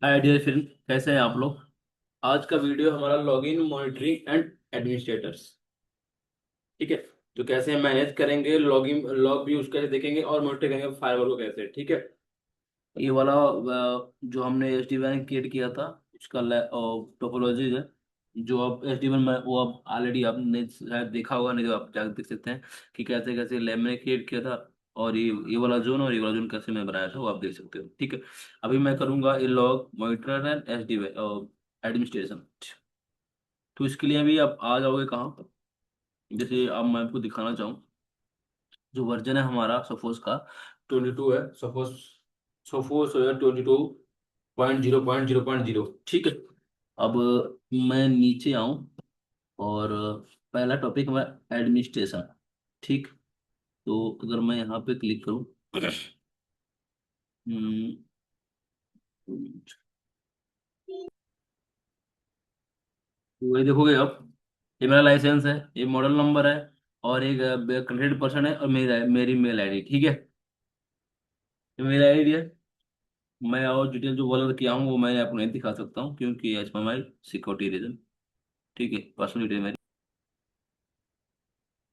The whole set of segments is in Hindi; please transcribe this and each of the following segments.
हाय डियर फ्रेंड, कैसे हैं आप लोग। आज का वीडियो हमारा लॉगिन मॉनिटरिंग एंड एडमिनिस्ट्रेटर्स। ठीक है। तो कैसे मैनेज करेंगे लॉगिन लॉग भी उसका कैसे देखेंगे और मॉनिटर करेंगे फायरवॉल को कैसे। ठीक है। ये वाला जो हमने एच डी वन क्रिएट किया था उसका टोपोलॉजी है। जो अब एच डी वन में वो अब ऑलरेडी आपने शायद देखा होगा, नहीं तो आप जाकर देख सकते हैं कि कैसे कैसे लैब में क्रिएट किया था। और ये वाला जोन और ये वाला जोन कैसे मैं बनाया था वो आप देख सकते हो। ठीक है। अभी मैं करूंगा ये log monitor and H D administration. तो इसके लिए अभी आप आ जाओगे कहाँ पर। जैसे अब मैं आपको दिखाना चाहूँ, जो वर्जन है हमारा सपोज का 22 है। Suppose suppose 22.0.0.0। ठीक है। अब मैं नीचे आऊँ और पहला टॉपिक है एडमिनिस्ट्रेशन। ठीक। तो अगर मैं यहाँ पे क्लिक करूँ हम्म, तो वही देखोगे आप, ये मेरा लाइसेंस है, ये मॉडल नंबर है, और एक कंटेक्ट पर्सन है, और मेरी मेरी मेल आईडी। ठीक है। ये मेरी आईडी है। मैं और डिटेल जो वाला किया हूँ वो मैं आपको नहीं दिखा सकता हूँ, क्योंकि एज पर माई सिक्योरिटी रीजन। ठीक है, पर्सनल डिटेल मेरी।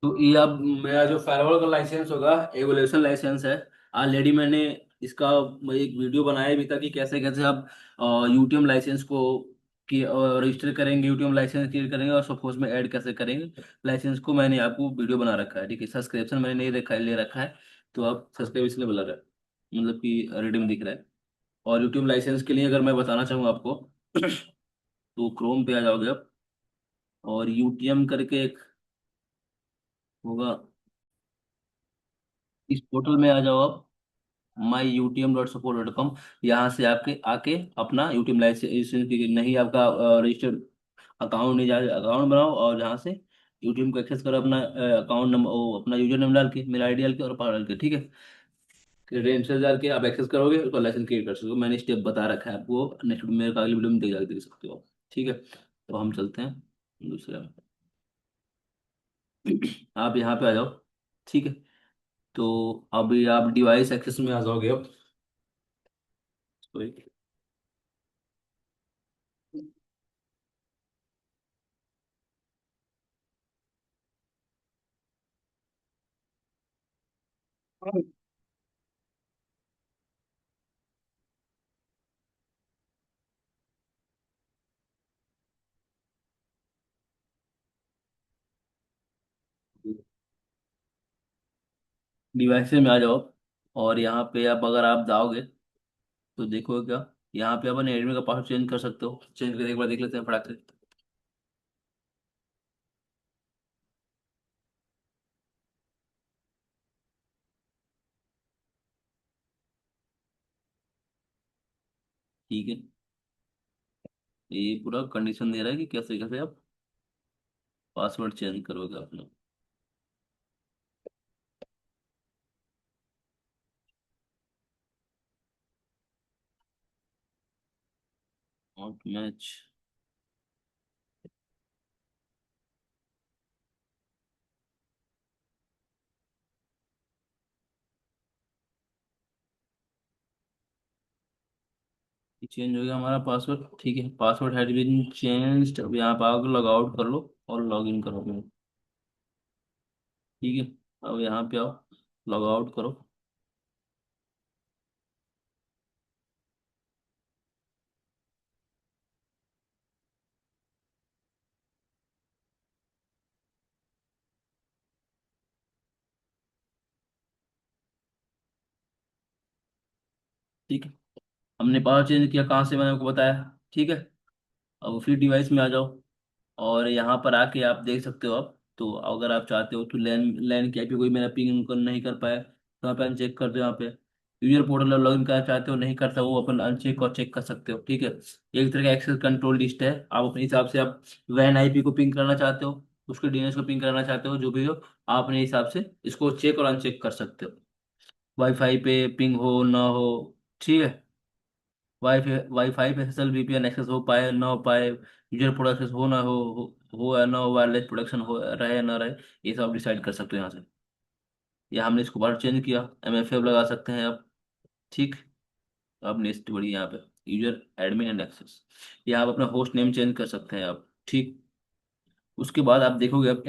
तो ये अब मेरा जो फायरवॉल का लाइसेंस होगा एवोल्यूशन लाइसेंस है। ऑलरेडी मैंने इसका एक वीडियो बनाया भी था कि कैसे कैसे आप यूटीएम लाइसेंस को कि रजिस्टर करेंगे, यूटीएम लाइसेंस क्रिएट करेंगे और सपोज में ऐड कैसे करेंगे लाइसेंस को। मैंने आपको वीडियो बना रखा है। ठीक है, सब्सक्रिप्शन मैंने नहीं रखा है, ले रखा है। तो आप सब्सक्राइब इसलिए बोला रहा है, मतलब कि रिडीम दिख रहा है। और यूट्यूब लाइसेंस के लिए अगर मैं बताना चाहूँ आपको तो क्रोम पे आ जाओगे आप, और यूटीएम करके एक होगा, इस पोर्टल में आ जाओ आप, माई UTM.support.com। यहाँ से आपके आके अपना यूटीएम लाइसेंस की नहीं आपका रजिस्टर्ड अकाउंट नहीं, जा अकाउंट बनाओ और जहाँ से यूटीएम को एक्सेस करो अपना अकाउंट नंबर, अपना यूजर नेम डाल के, मेल आईडी डाल के और पासवर्ड डाल के। ठीक है। क्रेडेंशियल डाल के आप एक्सेस करोगे, उसका लाइसेंस क्रिएट कर सकते हो। मैंने स्टेप बता रखा है आपको, नेक्स्ट मेरे अगली वीडियो में देख सकते हो। ठीक है। तो हम चलते हैं दूसरे में। आप यहाँ पे आ जाओ। ठीक है। तो अभी आप डिवाइस एक्सेस में आ जाओगे अब। Sorry। डिवाइसेस में आ जाओ, और यहाँ पे आप अगर आप जाओगे तो देखो क्या, यहाँ पे अपन एडमिन का पासवर्ड चेंज कर सकते हो। चेंज करके एक बार देख लेते हैं फटाक से। ठीक है। ये पूरा कंडीशन दे रहा है कि कैसे कैसे आप पासवर्ड चेंज करोगे अपना। Not match. चेंज हो गया हमारा पासवर्ड। ठीक है, पासवर्ड हैड बीन चेंज्ड। अब यहाँ पे आओगे, लॉग आउट कर लो और लॉग इन करो अपने। ठीक है। अब यहाँ पे आओ, लॉग आउट करो। ठीक है। हमने पासवर्ड चेंज किया, कहाँ से मैंने आपको बताया। ठीक है। अब फिर डिवाइस में आ जाओ, और यहाँ पर आके आप देख सकते हो। आप तो अगर आप चाहते हो तो लैन लैन की आईपी कोई मेरा पिंग नहीं कर पाया तो आप अनचेक कर दो। यहाँ पे यूजर पोर्टल में लॉगिन करना चाहते हो, नहीं करता, वो अपन अनचेक और चेक कर सकते हो। ठीक है। एक तरह का एक्सेस कंट्रोल लिस्ट है। आप अपने हिसाब से आप वैन आईपी को पिंग करना चाहते हो, उसके डीएनएस को पिंग कराना चाहते हो, जो भी हो आप अपने हिसाब से इसको चेक और अनचेक कर सकते हो। वाईफाई पे पिंग हो ना हो। ठीक है। वाईफाई वाईफाई पे एसएसएल वीपीएन एक्सेस हो पाए ना हो पाए, यूजर प्रोडक्ट एक्सेस हो ना हो या ना हो, वायरलेस प्रोडक्शन हो रहे या ना रहे, ये सब आप डिसाइड कर सकते हो यहाँ से। या हमने इसको बार चेंज किया, MFA लगा सकते हैं आप। ठीक। अब नेक्स्ट बढ़िए यहाँ पे यूजर एडमिन एंड एक्सेस। ये आप अपना होस्ट नेम चेंज कर सकते हैं आप, ठीक। उसके बाद आप देखोगे अब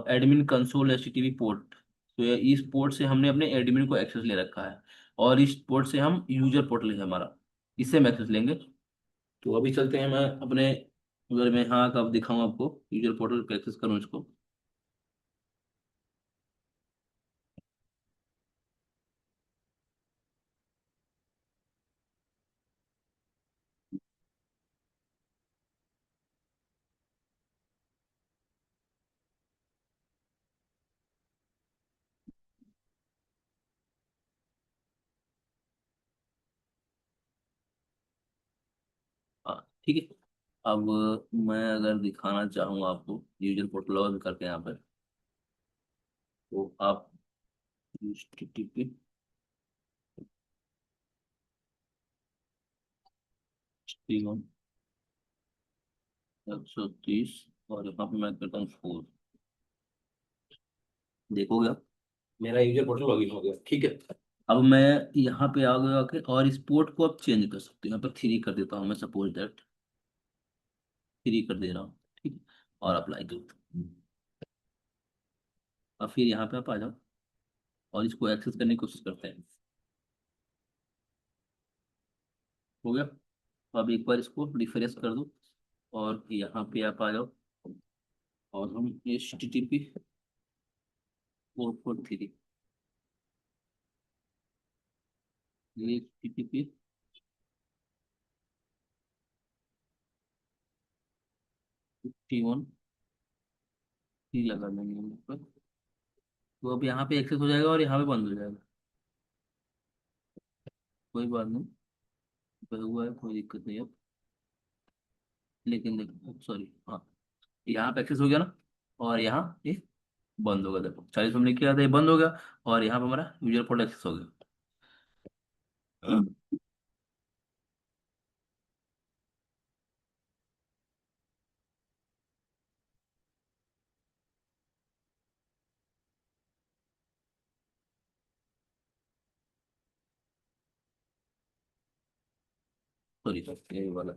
एडमिन कंसोल एचटीटीपी पोर्ट। तो इस पोर्ट से हमने अपने एडमिन को एक्सेस ले रखा है, और इस पोर्ट से हम यूजर पोर्टल है हमारा, इससे हम एक्सेस लेंगे। तो अभी चलते हैं, मैं अपने अगर मैं हाँ कब दिखाऊँ आपको यूजर पोर्टल पे एक्सेस करूँ इसको। हाँ ठीक है। अब मैं अगर दिखाना चाहूँ आपको यूजर पोर्टल लॉगिन करके यहाँ पर, तो आप HTTP 130 और यहाँ पे मैं करता हूँ 4। देखोगे आप मेरा यूजर पोर्टल लॉगिन हो गया, ठीक है। अब मैं यहाँ पे आ गया आके, और इस पोर्ट को आप चेंज कर सकते हो। यहाँ पर 3 कर देता हूँ मैं, सपोज दैट 3 कर दे रहा हूँ, ठीक है। और अप्लाई करो। और फिर यहाँ पे आप आ जाओ और इसको एक्सेस करने की कोशिश करते हैं। हो गया। अब एक बार इसको रिफ्रेश कर दो, और यहाँ पे आप आ जाओ, और हम HTTP 443, ये HTTP 51 ही लगा देंगे हम इस पर। तो अब यहाँ पे एक्सेस हो जाएगा और यहाँ पे बंद हो जाएगा। कोई बात नहीं, पर हुआ है, कोई दिक्कत नहीं है। लेकिन देखो सॉरी, हाँ, यहाँ पे एक्सेस हो गया ना, और यहाँ ये बंद हो गया। देखो 40 हमने किया था, ये बंद हो गया, और यहाँ पे हमारा यूजर पोर्टल एक्सेस हो गया। सॉरी सर, ये वाला।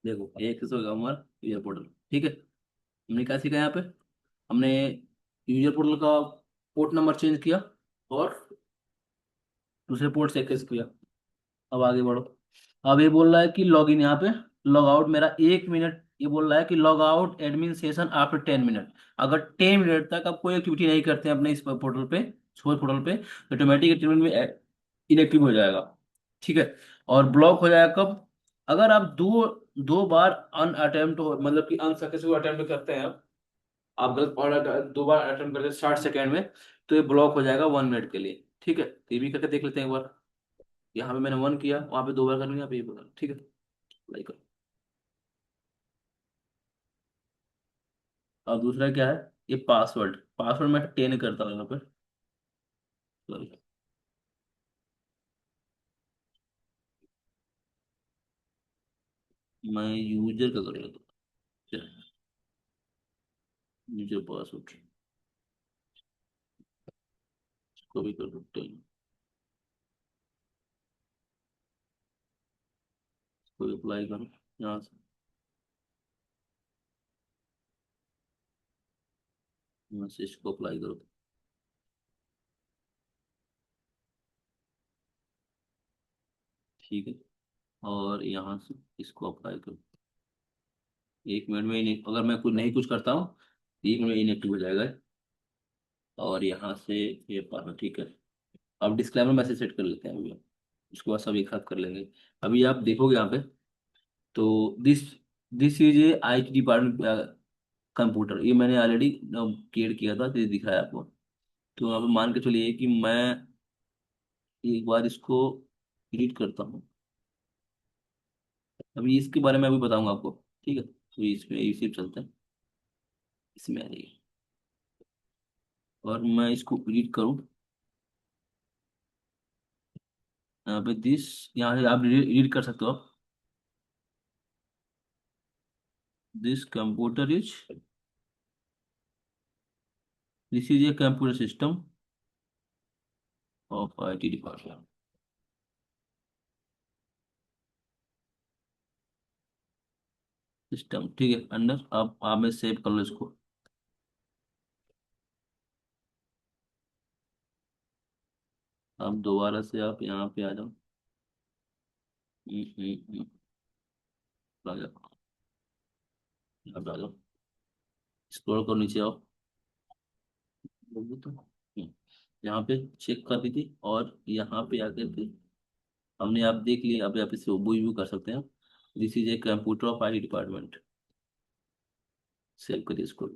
देखो ये एक्सेस हो गया हमारा यूजर पोर्टल, ठीक है। हमने क्या सीखा यहाँ पे, हमने यूजर पोर्टल का पोर्ट नंबर चेंज किया, और दूसरे पोर्ट से एक्सेस किया। अब आगे बढ़ो। अब ये बोल रहा है कि लॉग इन, यहाँ पे लॉग आउट मेरा 1 मिनट, ये बोल रहा है कि log out admin session after 10 minute. अगर 10 मिनट तक आप कोई एक्टिविटी नहीं करते हैं अपने इस पोर्टल पे, सोर्स पोर्टल पे, तो ऑटोमेटिक एडमिन में इनएक्टिव हो जाएगा, ठीक है। और ब्लॉक हो जाएगा कब, अगर आप दो दो बार अन अटेम्प्ट हो, मतलब कि अनसक्सेसफुल अटेम्प्ट करते हैं आप गलत ऑर्डर 2 बार अटेम्प्ट करते हैं 60 सेकेंड में, तो ये ब्लॉक हो जाएगा 1 मिनट के लिए, ठीक है। तो ये भी करके देख लेते हैं एक बार। यहाँ पे मैंने 1 किया, वहाँ पे 2 बार करूँगा, यहाँ पे ये बोला, ठीक है। अप्लाई करो। अब दूसरा क्या है, ये पासवर्ड। पासवर्ड मैं 10 करता हूँ यहाँ पर। सॉरी, मैं यूजर का कर लेता हूँ, यूजर पासवर्ड को भी कर सकते हैं। इसको अप्लाई करो यहाँ से, यहाँ से इसको अप्लाई करो, ठीक है। और यहाँ से इसको अप्लाई करो। 1 मिनट में अगर मैं कुछ नहीं कुछ करता हूँ, 1 मिनट में इनएक्टिव हो जाएगा। और यहाँ से ये पासवर्ड, ठीक है। अब डिस्क्लेमर मैसेज सेट कर लेते हैं अभी हम। उसके बाद सब एक साथ कर लेंगे। अभी आप देखोगे यहाँ पे, तो this this is a IT department computer, ये मैंने ऑलरेडी क्रिएट किया था, तो ये दिख रहा है आपको। तो यहाँ पे मान के चलिए कि मैं एक बार इसको एडिट करता हूँ। अभी इसके बारे में अभी बताऊंगा आपको, ठीक है। तो इसमें इसी पे चलते हैं, इसमें आ जाइए, और मैं इसको एडिट करूँ। यहाँ पे दिस, यहाँ से आप एडिट कर सकते हो आप। This computer is this is a computer system of IT department. System ठीक है, अंडर आप में सेव कर लो इसको। अब दोबारा से आप यहाँ पे आ जाओ। आ जाओ, यहाँ पे आ जाओ, स्क्रॉल करो नीचे आओ। वो तो यहाँ पे चेक कर दी थी, और यहाँ पे आकर के हमने आप देख लिया। अब आप इसे वो भी कर सकते हैं। This is a computer of IT department. Save करिए इसको।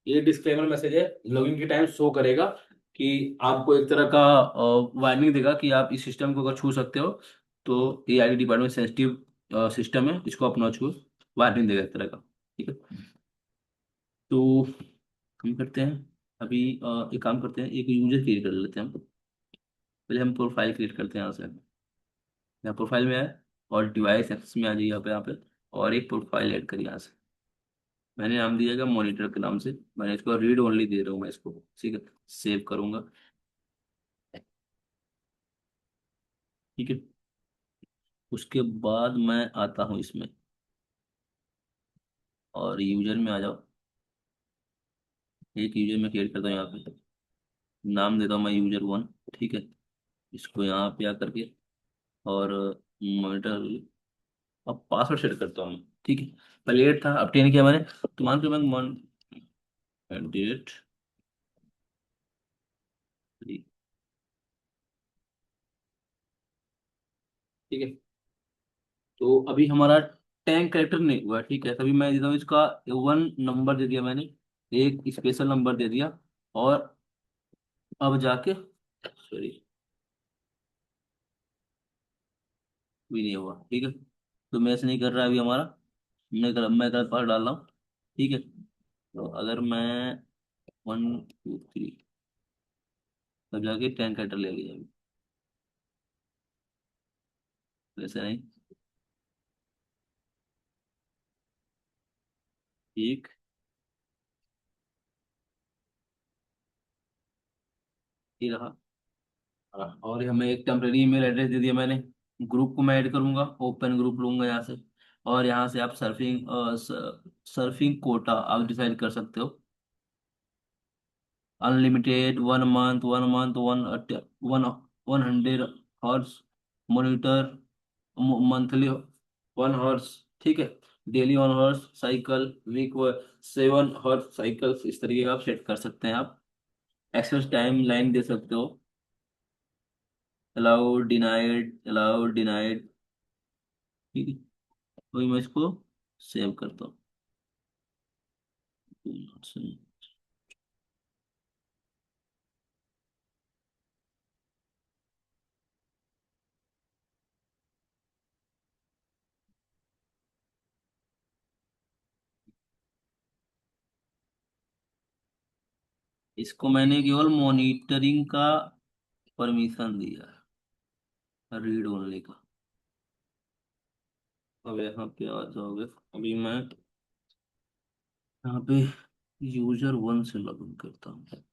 ये डिस्क्लेमर मैसेज है, लॉगिन के टाइम शो करेगा कि आपको एक तरह का वार्निंग देगा कि आप इस सिस्टम को अगर छू सकते हो तो ये आईटी डिपार्टमेंट सेंसिटिव सिस्टम है, इसको अपना छू। वार्निंग देगा एक तरह का। ठीक है, तो हम करते हैं अभी एक काम करते हैं, एक यूजर क्रिएट कर लेते हैं हम। पहले हम प्रोफाइल क्रिएट करते हैं यहाँ से। यहाँ प्रोफाइल में है, और डिवाइस एक्सेस में आ जाइए यहाँ पे और एक प्रोफाइल ऐड करिए यहाँ से। मैंने नाम दिया मॉनिटर के नाम से, मैंने इसको रीड ओनली दे रहा हूँ मैं इसको। ठीक है, सेव करूंगा। ठीक है, उसके बाद मैं आता हूँ इसमें, और यूजर में आ जाओ। एक यूजर में क्रिएट करता हूँ यहाँ पे, नाम देता हूँ मैं यूजर 1। ठीक है, इसको यहाँ पे आकर के, और मॉनिटर, अब पासवर्ड सेट करता हूँ मैं। ठीक है, पहले 8 था, अब 10 किया मैंने। तो मान के मैं डेट। ठीक है, तो अभी हमारा टैंक करेक्टर नहीं हुआ। ठीक है, तभी मैं देता हूँ इसका 1 नंबर दे दिया मैंने, एक स्पेशल नंबर दे दिया। और अब जाके, सॉरी, भी नहीं हुआ। ठीक है, तो मैच नहीं कर रहा अभी हमारा। मैं गलत पास डाल रहा हूँ। ठीक है, तो अगर मैं 1 2 3, तब जाके टैंक करेक्टर ले लिया अभी। वैसे नहीं, एक ही रहा। और हमें एक टेम्परेरी ईमेल एड्रेस दे दिया मैंने। ग्रुप को मैं ऐड करूंगा, ओपन ग्रुप लूंगा यहाँ से। और यहाँ से आप सर्फिंग कोटा आप डिसाइड कर सकते हो। Unlimited, 1 month, 1 month, 1 100 hours, monitor, monthly 1 hours. ठीक है, daily 1 hours cycle, week 7 hours cycles, इस तरीके का आप सेट कर सकते हैं आप। एक्सेस टाइम लाइन दे सकते हो। Allowed, denied, allowed, denied. ठीक है, वही मैं इसको सेव करता हूँ। इसको मैंने केवल मॉनिटरिंग का परमिशन दिया, रीड ओनली का। अब यहाँ पे आ जाओगे। अभी मैं यहाँ पे यूजर 1 से लॉगिन करता हूँ।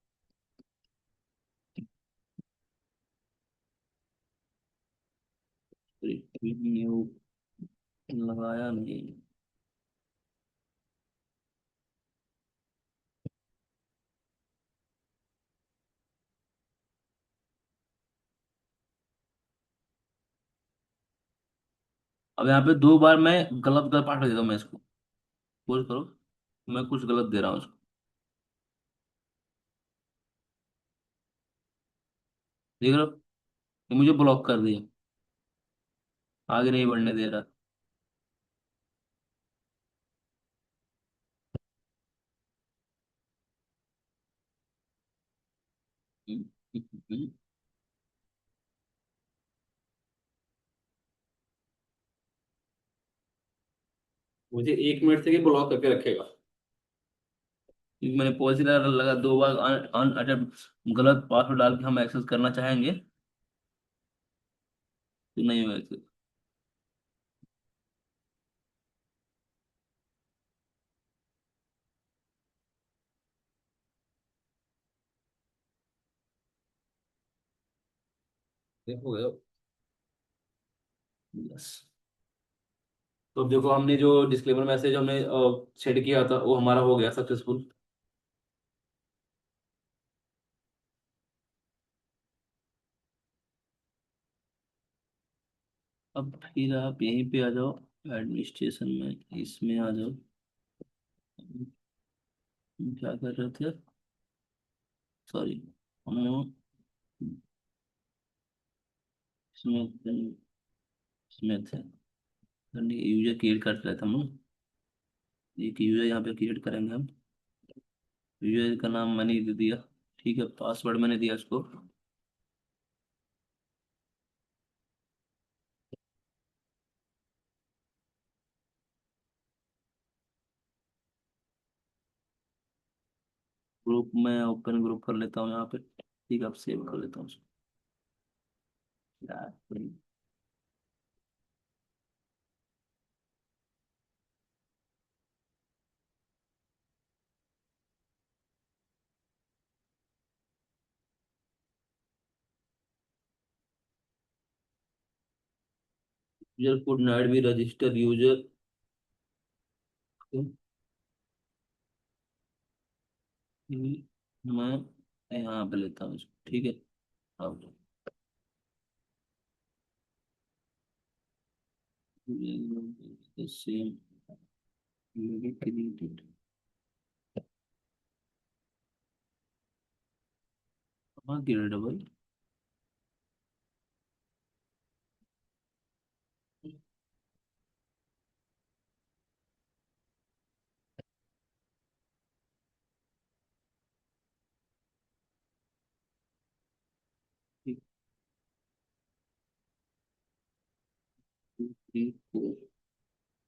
न्यू लगाया नहीं। अब यहाँ पे 2 बार मैं गलत गलत पाठ देता हूँ मैं इसको। पोज करो, मैं कुछ गलत दे रहा हूँ इसको। देख रहे हो, ये मुझे ब्लॉक कर दिया, आगे नहीं बढ़ने दे रहा। हम्म, हम्म, हम्म। मुझे 1 मिनट से ब्लॉक करके रखेगा, क्योंकि मैंने पॉलिसी लगा 2 बार अन अटेम्प्ट गलत पासवर्ड डाल के हम एक्सेस करना चाहेंगे तो नहीं होगा access। देखो गया। यस। तो अब देखो हमने जो डिस्क्लेमर मैसेज हमने सेट किया था वो हमारा हो गया सक्सेसफुल। अब फिर आप यहीं पे आ जाओ, एडमिनिस्ट्रेशन में इसमें आ जाओ। क्या कर रहे थे? सॉरी। हम इसमें इसमें थे। यूजर क्रिएट कर रहे थे हम। एक यूजर यहाँ पे क्रिएट करेंगे हम। यूजर का नाम मैंने दे दिया। ठीक है, पासवर्ड मैंने दिया उसको। ग्रुप में ओपन ग्रुप कर लेता हूँ यहाँ पे। ठीक है, अब सेव कर लेता हूँ उसको। यार, user could not be register user. मैं यहाँ पे लेता हूँ इसको। ठीक है। अब सेम क्रिएटेड। हाँ, creatable. Three four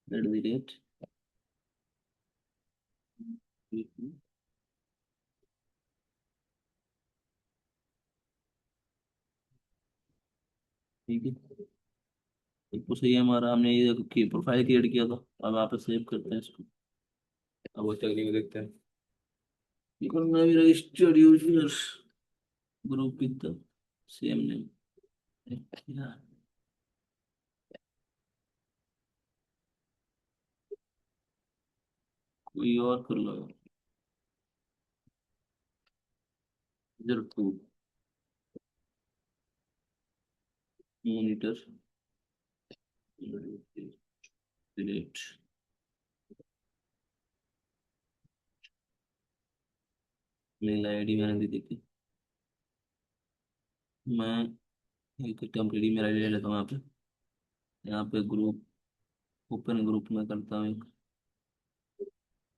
at the rate. ठीक है, बिल्कुल सही है हमारा। हमने ये प्रोफाइल क्रिएट किया था। अब आप सेव करते हैं इसको। अब वो टेक्निक देखते हैं। बिकॉज मैं भी registered user group with the same name. यार, कोई और कर लो। User to monitor delete. Mail ID मैंने दी थी। मैं एक टेम्परेरी मेल आईडी ले लेता हूँ यहाँ पे। यहाँ पे ग्रुप, ओपन ग्रुप में करता हूँ एक।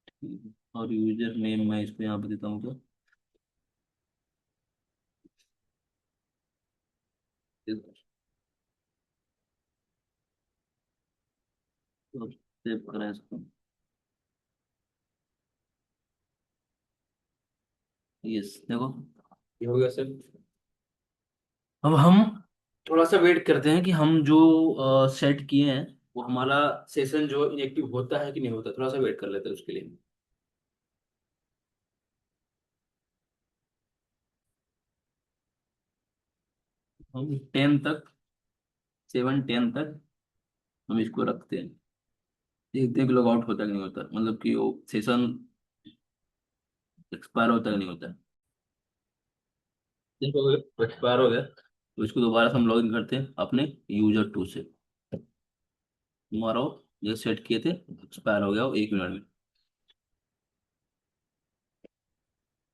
ठीक है। और यूजर नेम मैं इसको यहाँ पे देता हूँ तो सेव करें इसको। यस, देखो ये हो गया सर। अब हम थोड़ा सा वेट करते हैं कि हम जो सेट किए हैं वो हमारा सेशन जो इनएक्टिव होता है कि नहीं होता। थोड़ा सा वेट कर लेते हैं उसके लिए। हम 10 तक, 7-10 तक हम इसको रखते हैं। देखते हैं कि लॉग आउट होता है कि नहीं होता, मतलब कि वो सेशन एक्सपायर होता है कि नहीं होता है। देखो एक्सपायर हो गया तो इसको दोबारा से हम लॉग इन करते हैं अपने यूजर टू से। हमारा जो सेट किए थे एक्सपायर हो गया वो 1 मिनट में।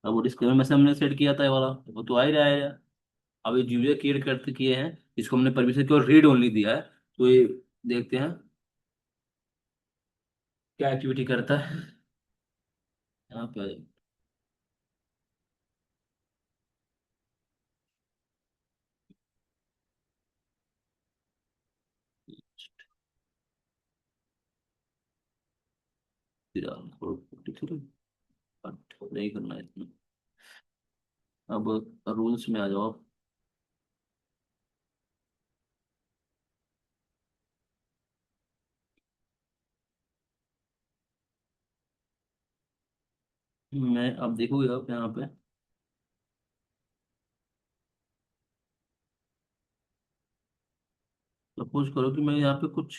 अब वो डिस्क्लेमर में से हमने सेट किया था ये वाला, वो तो आ ही रहा है। अब ये यूजर क्रिएट करते किए हैं, इसको हमने परमिशन केवल रीड ओनली दिया है। तो ये देखते हैं क्या एक्टिविटी करता है। यहाँ पे आ जाओ। फिलहाल नहीं करना है इतना। अब रूल्स में आ जाओ आप। मैं अब देखोगे आप यहाँ पे सपोज करो कि मैं यहाँ पे कुछ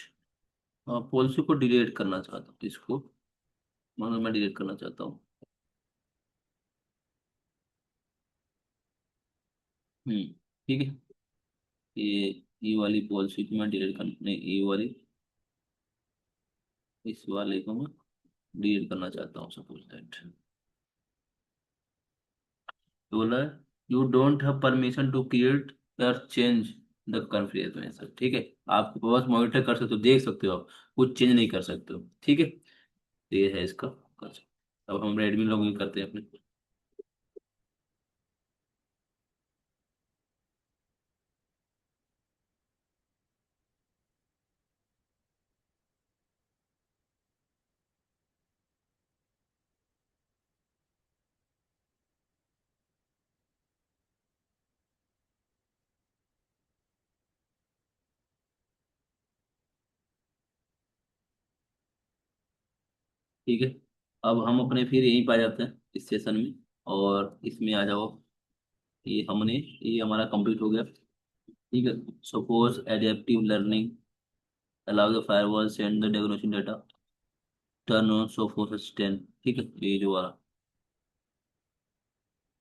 पॉलिसी को डिलीट करना चाहता हूँ, इसको मतलब मैं डिलीट करना चाहता हूँ। ठीक है। ये वाली पॉलिसी को मैं डिलीट कर नहीं, ये वाली, इस वाले को मैं डिलीट करना चाहता हूँ, सपोज दैट। तो बोला you don't have permission to create या चेंज द कॉन्फ़िगरेशन। ठीक है, आप बस मॉनिटर कर सकते हो, देख सकते हो, आप कुछ चेंज नहीं कर सकते हो। ठीक है, तो ये है इसका concept। अब हम रेडमी लॉगिन करते हैं अपने। ठीक है, अब हम अपने फिर यहीं पा जाते हैं इस सेशन में, और इसमें आ जाओ। ये हमारा कंप्लीट हो गया। ठीक है, suppose adaptive learning allow the firewall send the definition data, turn on so four ten. ठीक है, ये जो वाला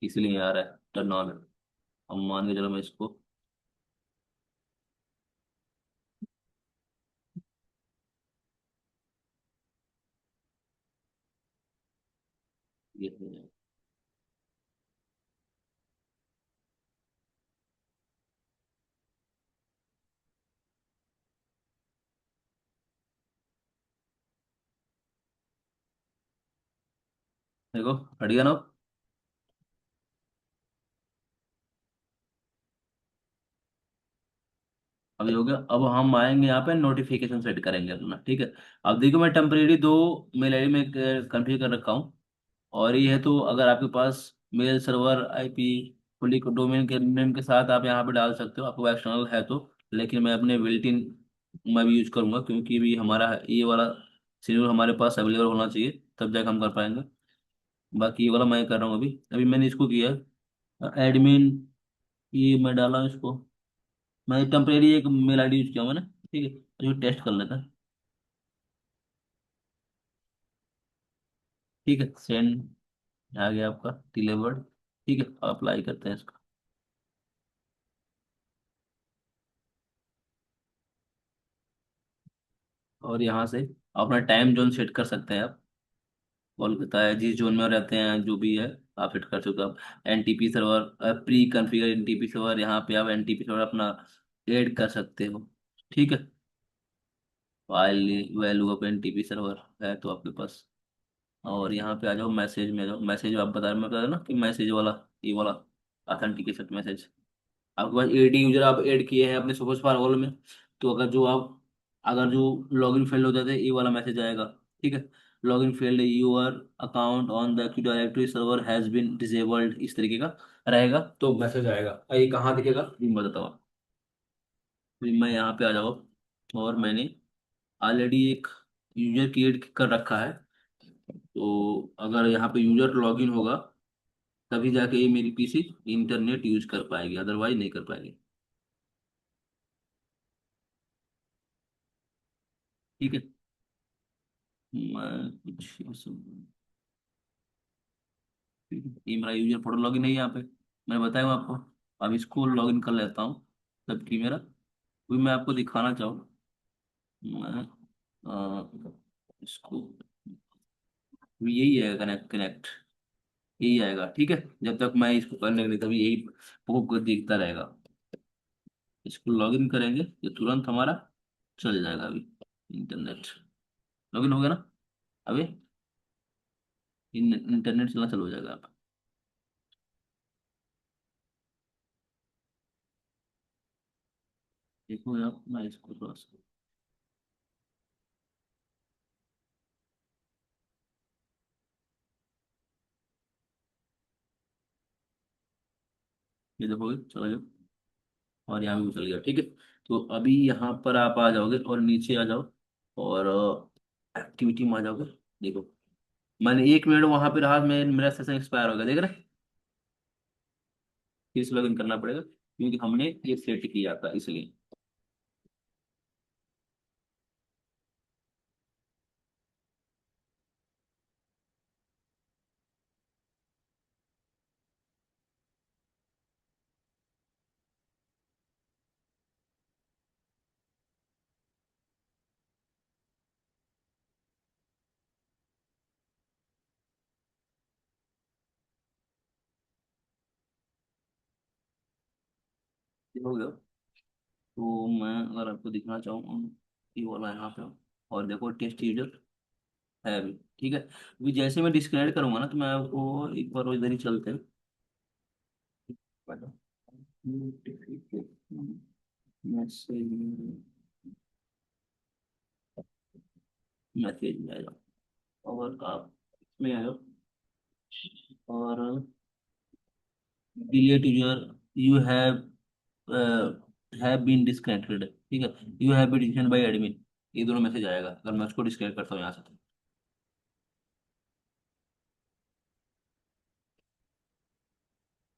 इसलिए आ रहा है टर्न ऑन। अब मान के चलो मैं इसको ये देखो हट गया ना। अभी हो गया। अब हम आएंगे यहाँ पे नोटिफिकेशन सेट करेंगे अपना। ठीक है, अब देखो मैं टेम्परेरी दो मेल आईडी में कन्फिगर कर रखा हूँ। और ये है, तो अगर आपके पास मेल सर्वर आईपी खुली डोमेन के नेम के साथ आप यहाँ पे डाल सकते हो, आपको एक्सटर्नल है तो। लेकिन मैं अपने बिल्ट इन मैं भी यूज करूंगा, क्योंकि भी हमारा ये वाला शेड्यूल हमारे पास अवेलेबल होना चाहिए, तब जाकर हम कर पाएंगे। बाकी ये वाला मैं कर रहा हूँ। अभी अभी मैंने इसको किया एडमिन, ये मैं डाला इसको। मैं टेम्परेरी एक मेल आईडी यूज किया मैंने। ठीक है, जो टेस्ट कर लेता है। ठीक है, सेंड आ गया आपका डिलीवर्ड। ठीक है, अप्लाई करते हैं इसका। और यहाँ से अपना टाइम जोन सेट कर सकते हैं आप। कोलकाता है, जिस जोन में रहते हैं जो भी है, आप सेट कर सकते हो। आप NTP server, pre configure NTP server, यहाँ पे आप एनटीपी सर्वर अपना ऐड कर सकते हो। ठीक है, file value of NTP server है तो आपके पास। और यहाँ पे आ जाओ, मैसेज में जाओ। मैसेज आप मैं बता रहा ना कि मैसेज वाला, ये वाला ऑथेंटिकेशन मैसेज। आपके पास 80 यूजर आप ऐड किए हैं अपने सपोज फायर वॉल में, तो अगर जो लॉगिन फेल्ड हो जाते हैं, ये वाला मैसेज आएगा। ठीक है, login failed, your account on the active directory server has been disabled, इस तरीके का रहेगा तो मैसेज आएगा। ये कहाँ दिखेगा ये मैं बताता हूँ। फिर मैं यहाँ पे आ जाऊँ, और मैंने ऑलरेडी एक यूजर क्रिएट कर रखा है। तो अगर यहाँ पे यूजर लॉगिन होगा, तभी जाके ये मेरी पीसी इंटरनेट यूज कर पाएगी, अदरवाइज नहीं कर पाएगी। ठीक है, मैं कुछ ये मेरा यूजर फोटो लॉगिन है यहाँ पे, मैं बताया हूँ आपको। अब इसको लॉगिन कर लेता हूँ, जबकि मेरा कोई मैं आपको दिखाना चाहूँ। मैं इसको यही है, कनेक्ट कनेक्ट, यही आएगा। ठीक है, जब तक मैं इसको करने के लिए, तभी यही आपको दिखता रहेगा। इसको लॉगिन करेंगे ये तुरंत हमारा चल जाएगा अभी इंटरनेट। लॉगिन हो गया ना अभी, इंटरनेट चलना चालू हो जाएगा आप। देखो यार, मैं इसको थोड़ा सा ये देखोगे चला गया, और यहाँ भी चल गया। ठीक है, तो अभी यहाँ पर आप आ जाओगे और नीचे आ जाओ, और एक्टिविटी में आ जाओगे। देखो मैंने 1 मिनट वहां पे रहा, मेरा सेशन एक्सपायर हो गया, देख रहे हैं? फिर से लॉगिन करना पड़ेगा, क्योंकि हमने ये सेट किया था इसलिए। ये हो गया। तो मैं अगर आपको दिखाना चाहूँ, ये वाला यहाँ पे, और देखो टेस्ट यूजर है अभी। ठीक है, अभी जैसे मैं डिस्कनेक्ट करूंगा ना, तो मैं आपको एक बार वो इधर ही चलते हैं। मैसेज, मैसेज में आ जाओ, और आप इसमें आ जाओ, और delete user, you have been disconnected. ठीक है, you have been disconnected by admin, ये दोनों मैसेज आएगा अगर मैं उसको डिस्कनेक्ट करता हूँ यहाँ से।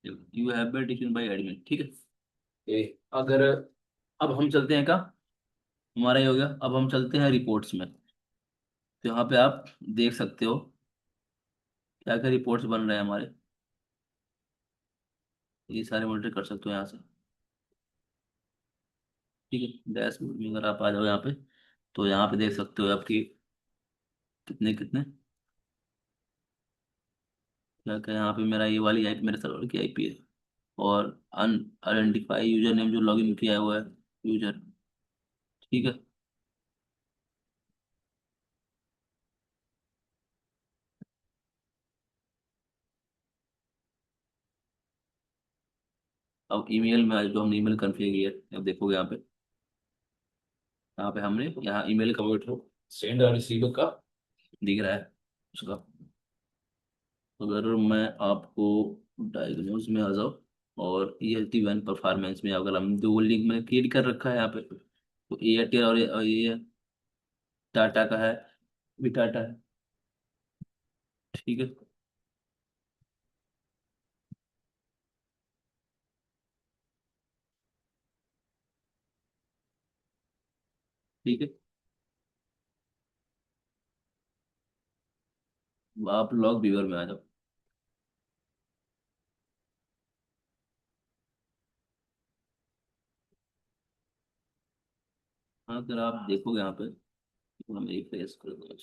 You have been disconnected by admin, ठीक है। अगर अब हम चलते हैं, क्या हमारा ये हो गया, अब हम चलते हैं रिपोर्ट्स में। तो यहाँ पे आप देख सकते हो क्या क्या रिपोर्ट्स बन रहे हैं हमारे, ये सारे मॉनिटर कर सकते हो यहाँ से। ठीक है, डैशबोर्ड में अगर आप आ जाओ यहाँ पे, तो यहाँ पे देख सकते हो आपकी कितने कितने, क्या क्या यहाँ पे मेरा ये वाली आईपी मेरे सर्वर की आईपी है, और अनआइडेंटिफाई यूजर नेम जो लॉगिन किया हुआ है यूजर। ठीक है, अब ईमेल में जो हमने ईमेल कन्फिगर किया है, अब देखोगे यहाँ पे हमने यहाँ ईमेल का वेट सेंड और रिसीव का दिख रहा है उसका। अगर मैं आपको डायग्नोज में आ जाओ, और ELT1 परफॉर्मेंस में अगर हम दो लिंक में क्रिएट कर रखा है यहाँ पे, तो एयरटेल और ये टाटा का है, भी टाटा है। ठीक है, ठीक है, आप लॉग व्यूअर में आ जाओ। हाँ, अगर आप देखोगे यहाँ पे, तो हम रिफ्रेश कर दो।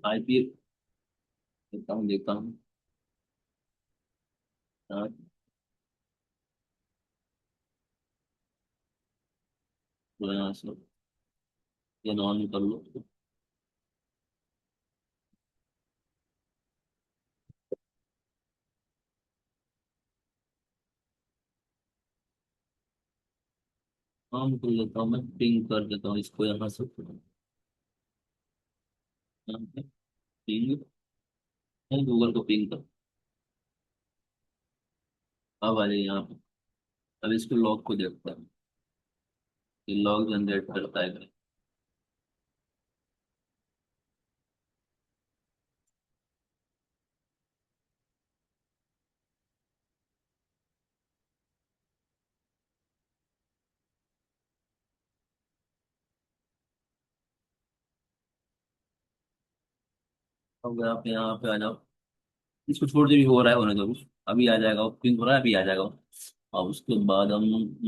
आईपी देखता हूँ, देखता हूँ। हाँ, तो यहाँ से ये ऑन कर लो। हाँ, मैं कर लेता हूँ, मैं पिंग कर देता हूँ इसको यहाँ से। यहाँ पे पिंग, गूगल को पिंग कर, अब आ जाइए यहाँ पे। अब इसको लॉग को देखता है, ये लॉग जनरेट करता है। अब आप यहाँ पे आ जाओ, इसको छोड़ दे, भी हो रहा है होने दो, अभी आ जाएगा, पिंग हो रहा है, अभी आ जाएगा। और उसके बाद हम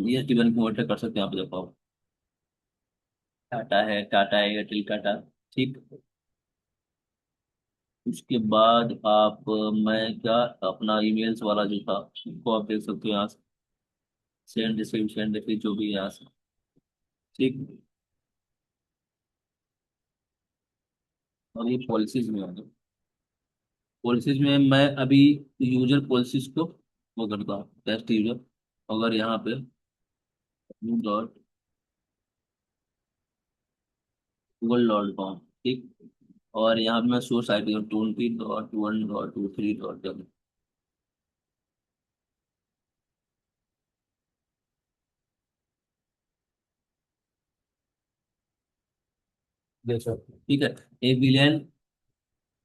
ये टिवन कन्वर्टर कर सकते हैं, यहाँ पे देखो आप, टाटा है, टाटा है, एयरटेल टाटा। ठीक, उसके बाद आप मैं क्या, अपना ईमेल्स वाला जो था उसको आप देख सकते हो यहाँ से, सेंड रिसीव जो भी है यहाँ से। ठीक, और ये पॉलिसीज में आ गया, पॉलिसीज में मैं अभी यूजर पॉलिसीज को वो करता हूँ, टेस्ट यूजर। अगर यहाँ पे डॉट गूगल.com, ठीक, और यहाँ पे मैं सोर्स आई डी 20.1.23. देखो, ठीक है, 1 बिलियन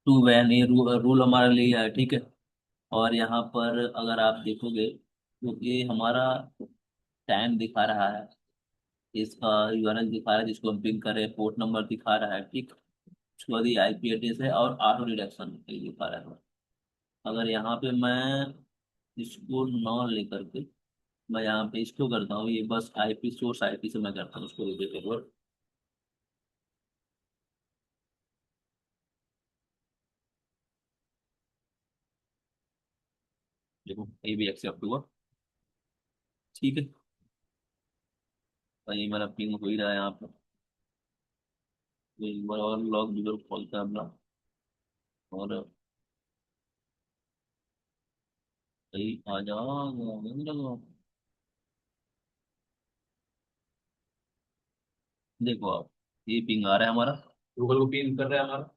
टू वैन, ये रूल हमारे लिए है। ठीक है, और यहाँ पर अगर आप देखोगे, तो ये हमारा टाइम दिखा रहा है, इसका यूआरएल दिखा रहा है जिसको हम पिंग करें, पोर्ट नंबर दिखा रहा है। ठीक, उसके बाद ये आईपी एड्रेस है, और ऑटो डिडक्शन दिखा रहा है। अगर यहाँ पे मैं इसको नॉन लेकर के मैं यहाँ पे इसको करता हूँ, ये बस आईपी सोर्स आईपी से मैं करता हूँ उसको रिलेटेड वर्क। देखो ये भी एक्सेप्ट हुआ। ठीक है, तो ये मेरा पिंग हो ही रहा है यहाँ पे। तो एक बार और लॉग व्यूअर खोलते हैं अपना, और सही आ जाओ। देखो आप, ये पिंग आ रहा है हमारा, गूगल को पिंग कर रहा है हमारा।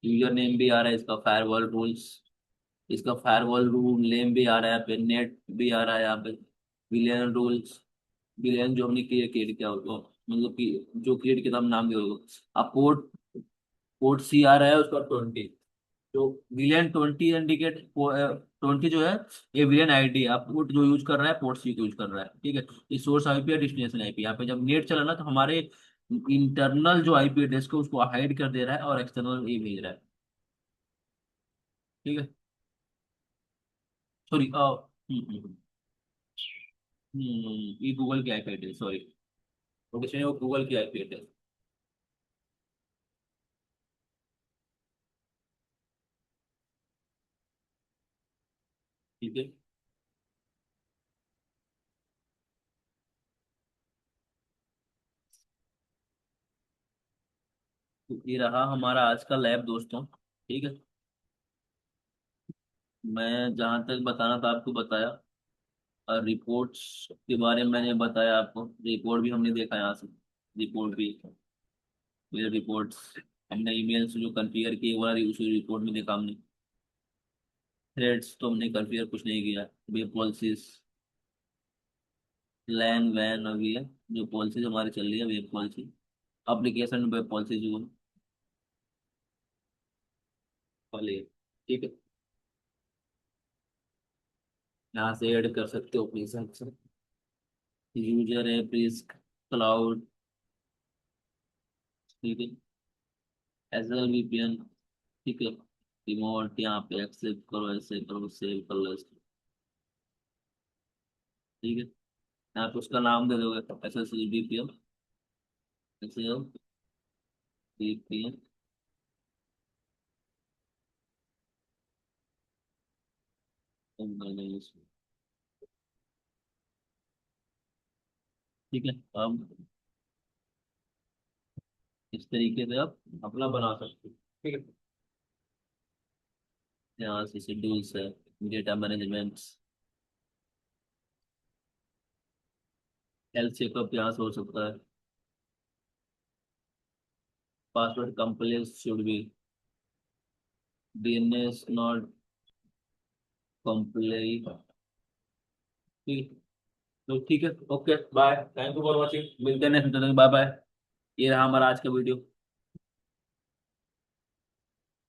यूजर नेम भी आ रहा है इसका, फायरवॉल रूल्स, इसका फायरवॉल रूल नेम भी आ रहा है यहाँ पे, नेट भी आ रहा है यहाँ पे, बिलियन रूल्स, बिलियन जो हमने क्रिएट किया होगा, मतलब कि जो क्रिएट किया था हम नाम दिया होगा। अब पोर्ट, पोर्ट सी आ रहा है उसका 20, जो विलियन 20 इंडिकेट, 20 जो है ये विलियन आईडी, आप पोर्ट जो यूज कर रहा है पोर्ट सी को यूज कर रहा है, ठीक है। ये सोर्स आईपी है, डेस्टिनेशन आईपी, यहाँ पे जब नेट चला ना तो हमारे इंटरनल जो आईपी एड्रेस को उसको हाइड कर दे रहा है और एक्सटर्नल ये भेज रहा है। ठीक है, सॉरी, ये गूगल की आईपी एड्रेस, सॉरी, लोकेशन है वो गूगल की आईपी एड्रेस। ठीक है, तो ये रहा हमारा आज का लैब दोस्तों। ठीक है, मैं जहाँ तक बताना था आपको बताया, और रिपोर्ट्स के बारे में मैंने बताया आपको, रिपोर्ट भी हमने देखा यहाँ से, रिपोर्ट भी, मेरे रिपोर्ट्स हमने ईमेल से जो कन्फिगर किए वो वाली उसी रिपोर्ट में देखा हमने। थ्रेड्स तो हमने कन्फिगर कुछ नहीं किया, वेब पॉलिसीज, लैन वैन और ये जो पॉलिसीज हमारी चल रही है web policy, application web policy जो वाली है। ठीक है, यहाँ से ऐड कर सकते हो अपने हिसाब से, यूजर है रिस्क, क्लाउड, ठीक है, एजल वीपीएन, ठीक है, रिमोट यहाँ पे एक्सेप्ट करो, ऐसे करो, सेव कर लो इसको। ठीक है, यहाँ पे उसका नाम दे दोगे, S S VPN, S L VPN, ठीक है। अब इस तरीके से आप अपना बना सकते हो। ठीक है, यहाँ से शेड्यूल्स है, डेटा मैनेजमेंट, हेल्थ चेकअप यहाँ से हो सकता है, password compliant should be, DNS not compliant. ठीक, तो ठीक है, okay bye, thank you for watching, मिलते हैं नेक्स्ट, बाय बाय। ये रहा हमारा आज का वीडियो।